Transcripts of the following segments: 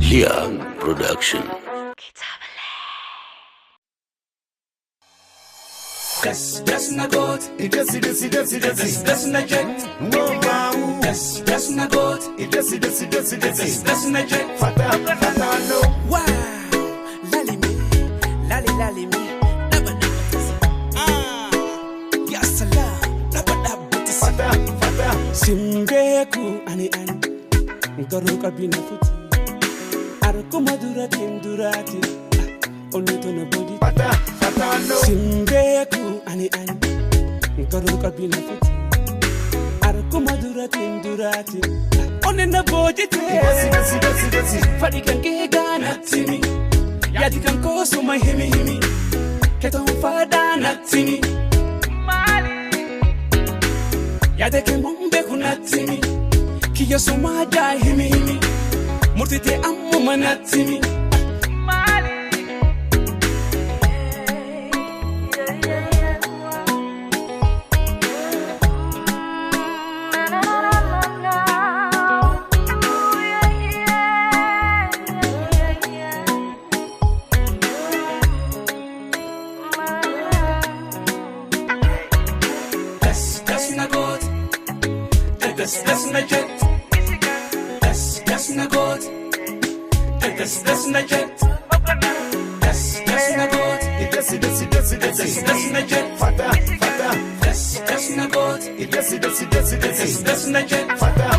Liang Production. Das na gut. Das na jet. Das na gut. Das na jet. Fata no. Wow, lali me. Ya salam, Fata. Simbeku ani Ngaro kabina futi. Arko madura tindurati. Oneto na body. Fata no. Simbeku ani Ngaro kabina futi. Arko madura tindurati. Onena body te. Fadi kange gana tini. Yadi kanko so my himi. Keton fada na tini. Yade ke mombe kunatini. Kiyo so maja himi. Murtite ammu manatini. Das na gut. Das na jet. Das na gut. Das na jet. Das na gut. Das na jet. Fata. Das na gut. Das na jet. Fata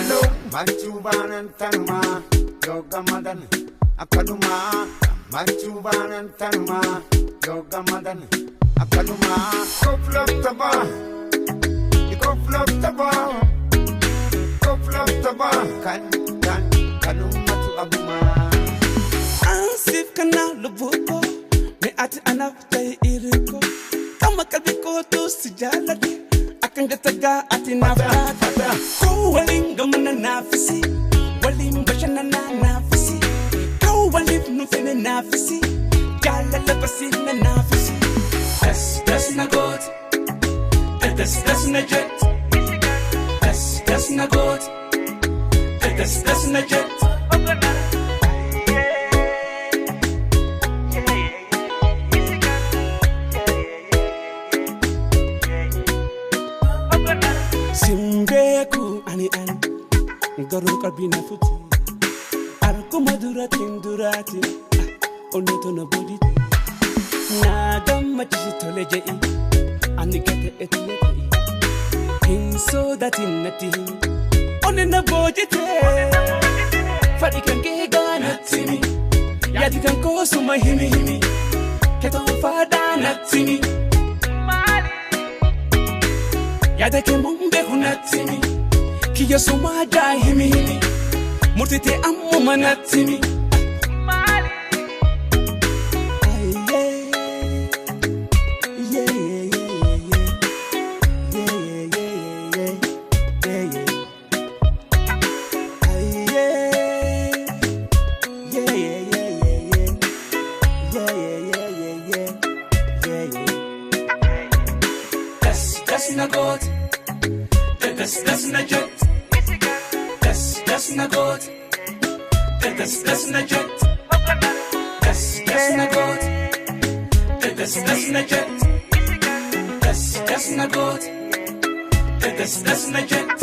no. Machubanan tanma. Yoga madan. Akaduma. Machubanan tanma. Yoga madan. Akaduma. Go flop taba. Go flop taba. Kanuma tu abuma. Ansif kana lubuko. Me ati anak tay iriko. Kama kalbiko to sijalati. Akan gataga ati nafata. Ko walinga muna nafisi. Walimba siya na nafisi. Ko walip nufine nafisi. Kala labasi na nafisi. Das na gut. Das na jet. Das na gut. Das na jet. Simbeku ani Ngaro kabina futi. Arko madura tindurati. Oneto na body. Na gamma chitole jai. Ani kete etleti. Hinso dati nati. Onena body te. Fadi kange gana tini. Yadi kanko so my himi. Keton fada na tini. Yada ke mombe hunatini. Kiyo so maja himi. Murtite ammu manatini. Das na gut. Das na jet. Das na gut. Das na jet. Das na gut. Das na jet. Das na gut. Das na jet.